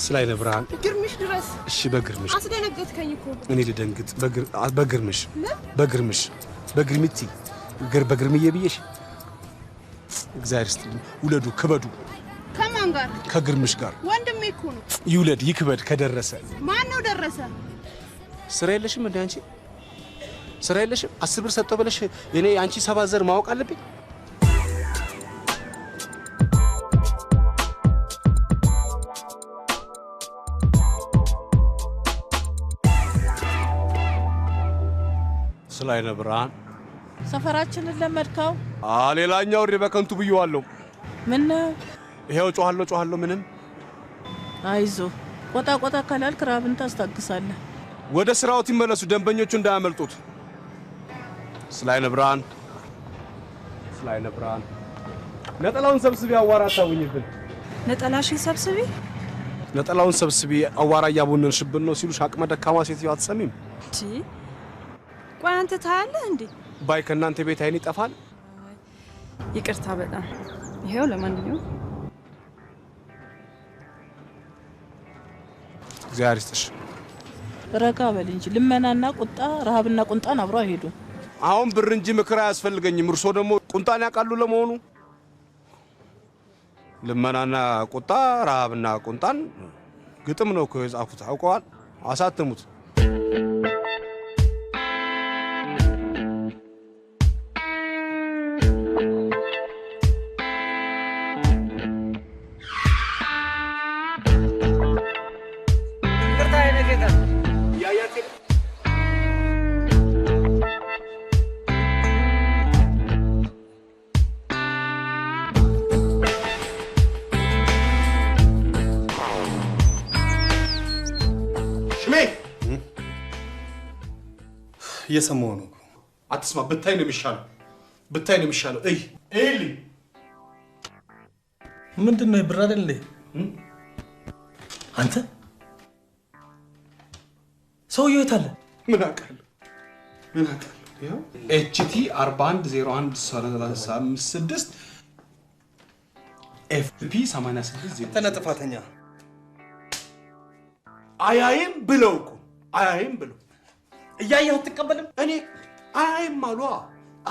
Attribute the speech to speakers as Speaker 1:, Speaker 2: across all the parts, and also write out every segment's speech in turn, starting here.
Speaker 1: ስላይነ ብርሃን
Speaker 2: ግርምሽ ድረስ
Speaker 1: እሺ በግርምሽ
Speaker 2: አስደነገጥከኝ እኮ
Speaker 1: እኔ ልደንግጥ በግርምሽ በግርምቲ በግርምዬ ብዬሽ እግዚአብሔር ይስጥልኝ ውለዱ ክበዱ
Speaker 2: ከማን ጋር
Speaker 1: ከግርምሽ ጋር
Speaker 2: ወንድሜ እኮ ነው
Speaker 1: ይውለድ ይክበድ ከደረሰ
Speaker 2: ማን ነው ደረሰ
Speaker 1: ስራ የለሽም እንዴ አንቺ ስራ የለሽም 10 ብር ሰጠው ብለሽ እኔ አንቺ 7 ዘር ማወቅ አለብኝ ስላይነ ብርሃን
Speaker 3: ሰፈራችንን ለመድካው
Speaker 1: ሌላኛው በከንቱ ብየዋለሁ
Speaker 3: ምን
Speaker 1: ይሄው ጮሃለሁ ምንም
Speaker 3: አይዞ ቆጣ ካላልክ ራብን ታስታግሳለህ
Speaker 1: ወደ ስራው ይመለሱ ደንበኞቹ እንዳያመልጡት ስላይነ ብርሃን ነጠላውን ሰብስቢ አዋራ ታውኝብን ነጠላውን ሰብስቢ አዋራ ያቦነንሽብን ነው ሲሉሽ አቅመ ደካማ ሴትዮ አትሰሚም
Speaker 4: እቺ ቆይ አንተ ታያለህ እንዴ
Speaker 1: ባይ ከናንተ ቤት አይን ይጠፋል
Speaker 4: ይቅርታ በጣም ይሄው ለማንኛውም
Speaker 1: እግዚአብሔር ይስጥሽ
Speaker 3: ረጋ በል እንጂ ልመናና ቁጣ ረሃብና ቁንጣን አብሮ አይሄዱ
Speaker 1: አሁን ብር እንጂ ምክር አያስፈልገኝም እርሶ ደግሞ ቁንጣን ያቃሉ ለመሆኑ ልመናና ቁጣ ረሃብና ቁንጣን ግጥም ነው እኮ የጻፉት አውቀዋል አሳተሙት
Speaker 5: እየሰማሁ ነው
Speaker 1: አትስማ ብታይ ነው የሚሻለው እይሊ
Speaker 5: ምንድነው ይብራ አይደል አንተ ሰውዬው የት አለ
Speaker 1: ምን አውቃለሁ ይሄው ኤችቲ 410136 ኤፍፒ 86
Speaker 5: ተነጥፋተኛ
Speaker 1: አያይም ብለው
Speaker 5: እያየህ አትቀበልም
Speaker 1: እኔ አያይም አሉ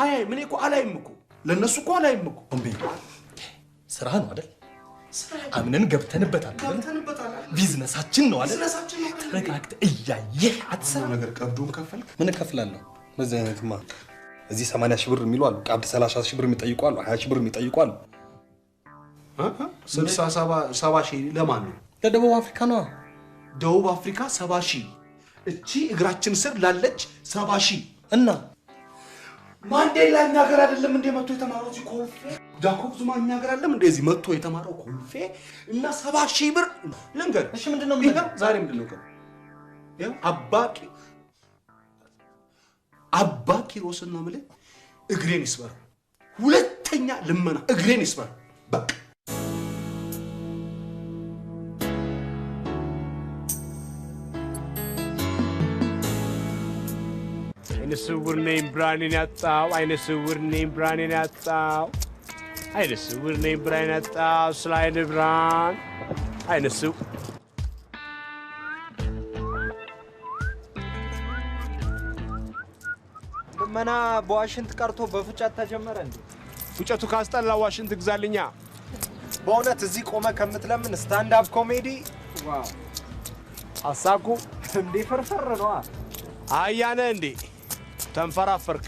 Speaker 1: አያይም እኔ እኮ አላይም እኮ ለነሱ እኮ አላይም እኮ
Speaker 5: እምቢ ስራ ነው አይደል አምነን ገብተንበታል ቢዝነሳችን ነው አይደል ተረጋግተህ እያየህ አትሰራ
Speaker 1: ነገር ቀብዱን ከፈልክ
Speaker 5: ምን ከፍላለሁ በዚህ አይነትማ እዚህ 80 ሺህ ብር የሚሉ አሉ ቀብድ 30 ሺህ ብር የሚጠይቁ አሉ 20 ሺህ ብር የሚጠይቁ አሉ
Speaker 1: 70 ሺህ ለማን ነው
Speaker 5: ለደቡብ አፍሪካ ነው
Speaker 1: ደቡብ አፍሪካ 70 ሺህ እቺ እግራችን ስር ላለች 70 ሺህ
Speaker 5: እና
Speaker 1: ማንዴላ እኛ ሀገር አይደለም እንደ መጥቶ የተማረው እዚህ ኮልፌ ጃኮብ ዙማ እኛ ሀገር አይደለም እንደዚህ መጥቶ የተማረው ኮልፌ እና 70 ሺህ ብር ልንገር
Speaker 5: እሺ ምንድነው ምን
Speaker 1: ዛሬ ምንድነው ቀን ያው አባቂ ሮስና ማለት እግሬን ይስበር ሁለተኛ ልመና እግሬን ይስበር በቃ አይነ ስውር ነኝ ብርሃኔን ያጣው ስላይነ ብርሃን አይነ ስውር
Speaker 6: ልመና በዋሽንት ቀርቶ በፉጨት ተጀመረ እንዴ
Speaker 1: ፉጨቱ ካስጠላ ዋሽንት ግዛልኛ
Speaker 6: በእውነት እዚህ ቆመ ከምትለምን ስታንድ አፕ ኮሜዲ ዋው
Speaker 1: አሳኩ
Speaker 6: እንዴ ፍርፍር ነው
Speaker 1: አያነ እንዴ ተንፈራፈርክ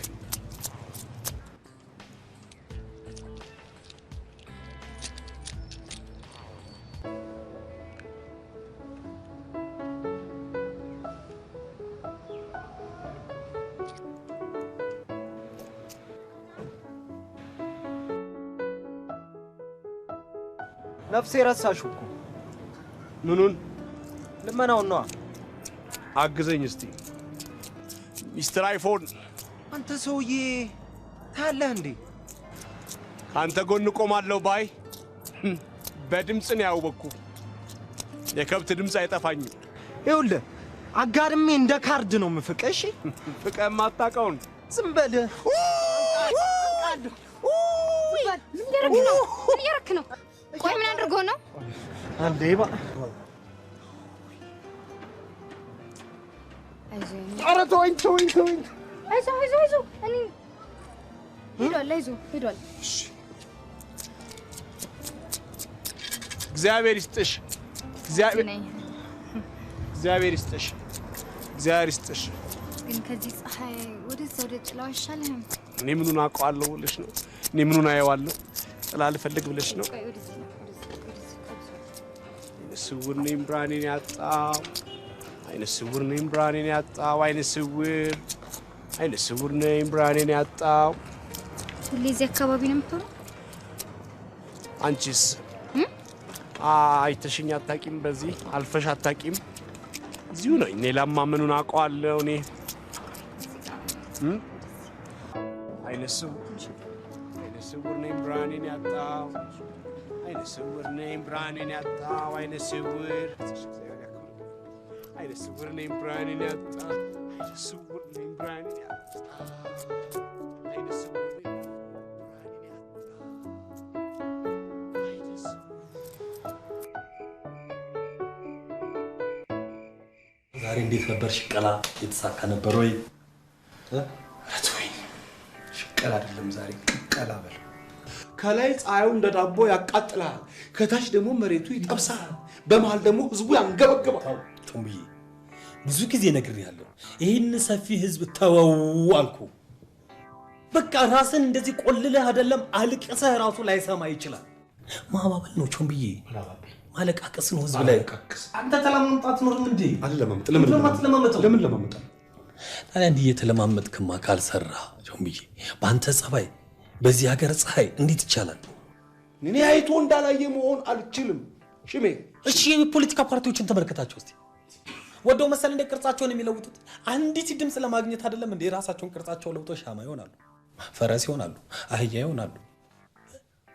Speaker 6: ነፍሴ ረሳሽው እኮ
Speaker 1: ምኑን
Speaker 6: ልመናውን ነው
Speaker 1: አግዘኝ እስቲ ሚስተር አይፎን
Speaker 6: አንተ ሰውዬ ታለህ እንዴ
Speaker 1: አንተ ጎን ቆማለሁ ባይ በድምጽ ነው ያውበኩ የከብት ድምጽ አይጠፋኝም
Speaker 6: ይኸውልህ አጋርሜ እንደ ካርድ ነው የምፍቅሽ
Speaker 1: ፍቀም አታውቀውን
Speaker 6: ዝም በል
Speaker 2: ምን ያረክ ነው ቆይ ምን አድርጎ ነው
Speaker 6: አንዴ ባ
Speaker 1: ኧረ ተወኝ።
Speaker 7: አይዞህ እኔ ሄዷል።
Speaker 1: እግዚአብሔር ይስጥሽ።
Speaker 7: ግን ከዚህ ፀሐይ ወደዛ ወደ ጥላው አይሻልህም?
Speaker 1: እኔ ምኑን አውቀዋለሁ ብለሽ ነው? እኔ ምኑን አየዋለሁ? ጥላ ልፈልግ ብለሽ ነው? ስውር ነኝ ብርሃኔን ያጣው አይነ ስውር ነኝ ብርሃኔን ያጣው አይነ ስውር ነኝ ብርሃኔን ያጣው።
Speaker 7: ሁሌ እዚህ አካባቢ ነው የምትሆነው?
Speaker 1: አንቺስ አይተሽኝ አታውቂም? በዚህ አልፈሽ አታውቂም? እዚሁ ነኝ። ሌላማ ምኑን አውቀዋለሁ እኔ? አይነ ስውር ነኝ ብርሃኔን ያጣው አይነ ስውር ነኝ ብርሃኔን ያጣው አይነ ስውር ነኝ ብርሃኔን ያጣው አይነ ስውር ነኝ ብርሃኔን ያጣው አይነ ስውር ነኝ ብርሃኔን ያጣው አይነ ስውር።
Speaker 5: ዛሬ እንዴት ነበር ሽቀላ? የተሳካ ነበር ወይ?
Speaker 1: ረቶኝ ሽቀላ አይደለም ዛሬ ቅቀላ በል። ከላይ ፀሐዩ እንደ ዳቦ ያቃጥላል፣ ከታች ደግሞ መሬቱ ይጠብሳል፣ በመሃል ደግሞ ህዝቡ ያንገበግባል።
Speaker 5: ቶምዬ ብዙ ጊዜ ነግሬሃለሁ፣ ይህን ሰፊ ህዝብ ተወው አልኩ። በቃ ራስን እንደዚህ ቆልለህ አይደለም አልቅሰህ ራሱ ላይሰማ ይችላል። ማባበል ነው ቾምብዬ፣ ማለቃቀስ ነው ህዝብ ላይ። አንተ ተለማምጣት ነው እንዴ?
Speaker 1: አለማምጥ።
Speaker 5: ለምን
Speaker 1: ለማምጥ?
Speaker 5: ታዲያ እንዲህ እየተለማመጥክማ ካልሰራ ቾምብዬ፣ በአንተ ጸባይ በዚህ ሀገር ፀሐይ እንዴት ይቻላል?
Speaker 1: እኔ አይቶ እንዳላየ መሆን አልችልም ሽሜ።
Speaker 5: እሺ የፖለቲካ ፓርቲዎችን ተመልከታቸው እስቲ። ወደው መሰል እንደ ቅርጻቸውን የሚለውጡት አንዲት ድምፅ ለማግኘት አይደለም እንዴ? ራሳቸውን ቅርጻቸው ለውጦ ሻማ ይሆናሉ፣ ፈረስ ይሆናሉ፣ አህያ ይሆናሉ።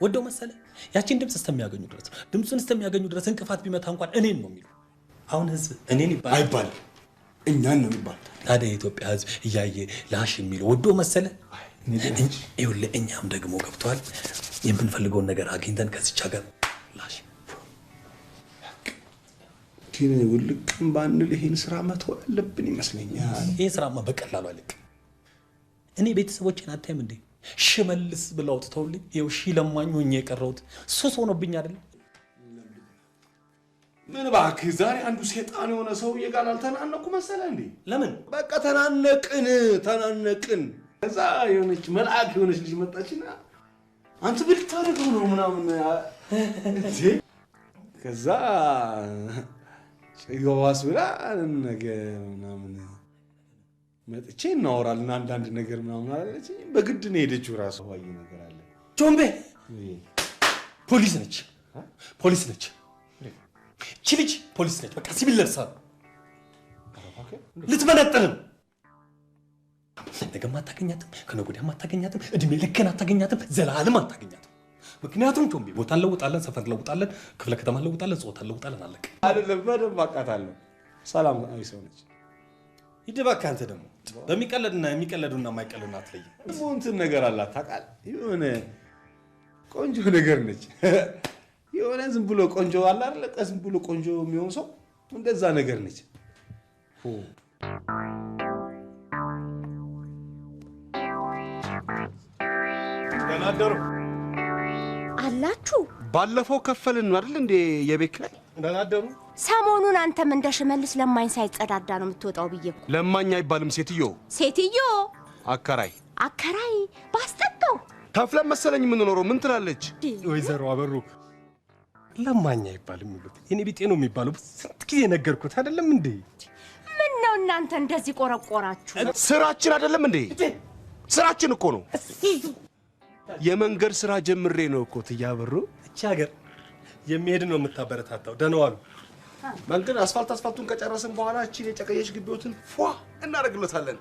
Speaker 5: ወደው መሰለ ያቺን ድምፅ እስከሚያገኙ ድረስ ድምፁን እስከሚያገኙ ድረስ እንቅፋት ቢመታ እንኳን እኔን ነው የሚሉ። አሁን ህዝብ እኔን ይባል
Speaker 1: አይባል፣ እኛን ነው የሚባል።
Speaker 5: ታዲያ የኢትዮጵያ ህዝብ እያየ ላሽ የሚለው ወደው መሰለ ይኸውልህ፣ እኛም ደግሞ ገብቷል የምንፈልገውን ነገር አግኝተን ከዚች ሀገር ላሽ
Speaker 1: ግን ውልቅም ባንል ይሄን ስራ መተው ያለብን ይመስለኛል።
Speaker 5: ይሄ ስራማ በቀላሉ አለቅ። እኔ ቤተሰቦቼን አታይም እንዴ? ሽመልስ ብለው አውጥተውልኝ ይኸው ሺህ ለማኝ ሆኜ የቀረሁት ሱስ ሆኖብኝ አይደለም።
Speaker 1: ምን እባክህ ዛሬ አንዱ ሴጣን የሆነ ሰውዬ ጋር አልተናነቁ መሰለህ እንዴ?
Speaker 5: ለምን?
Speaker 1: በቃ ተናነቅን። ከዛ የሆነች መልአክ የሆነች ልጅ መጣችና አንተ ብል ታደርገው ነው ምናምን እንዴ? ከዛ ጭጓዋስ ብላ ነገር ምናምን መጥቼ እናወራለን አንዳንድ ነገር ምናምን አለች። በግድ ነው ሄደችው። ራሱ ዋይ ነገር አለ።
Speaker 5: ጆምቤ ፖሊስ ነች። እቺ ልጅ ፖሊስ ነች። በቃ ሲቪል ለብሳ ልትመነጥርም ነገም አታገኛትም፣ ከነገ ወዲያም አታገኛትም፣ እድሜ ልክን አታገኛትም፣ ዘላለም አታገኛትም። ምክንያቱም ጆምቤ ቦታ እንለውጣለን፣ ሰፈር እንለውጣለን፣ ክፍለ ከተማ እንለውጣለን፣ ጾታ እንለውጣለን። አለቀ
Speaker 1: አይደለም? በደንብ አውቃታለሁ። ሰላማዊ ሰው ነች።
Speaker 5: ሂድ እባክህ። አንተ ደግሞ በሚቀለድና የሚቀለዱና የማይቀለዱና አትለይም።
Speaker 1: እንትን ነገር አላት ታውቃለህ? የሆነ ቆንጆ ነገር ነች። የሆነ ዝም ብሎ ቆንጆ አለ አይደል? ዝም ብሎ ቆንጆ የሚሆን ሰው እንደዛ ነገር ነች።
Speaker 5: ደናደሩ
Speaker 7: አላችሁ?
Speaker 1: ባለፈው ከፈልን አይደል እንዴ የቤት ኪራይ?
Speaker 5: ደናደሩ
Speaker 7: ሰሞኑን አንተም እንደ ሽመልስ ለማኝ ሳይጸዳዳ ነው የምትወጣው ብዬ እኮ።
Speaker 1: ለማኝ አይባልም ሴትዮ
Speaker 7: አከራይ ባስጠጣው
Speaker 1: ከፍለን መሰለኝ የምንኖረው። ምን ትላለች
Speaker 5: ወይዘሮ አበሩ? ለማኝ አይባልም የሚሉት የኔ ቢጤ ነው የሚባለው። ስንት ጊዜ ነገርኩት አይደለም እንዴ?
Speaker 7: ምን ነው እናንተ እንደዚህ ቆረቆራችሁ?
Speaker 1: ስራችን አይደለም እንዴ? ስራችን እኮ ነው። የመንገድ ስራ ጀምሬ ነው እኮ ትያበሩ።
Speaker 5: እቺ ሀገር የሚሄድ ነው የምታበረታታው። ደህና ዋሉ።
Speaker 1: መንገድ አስፋልቱን ከጨረስን በኋላ እቺ የጨቀየች ግቢዎትን ፏ እናደርግለታለን።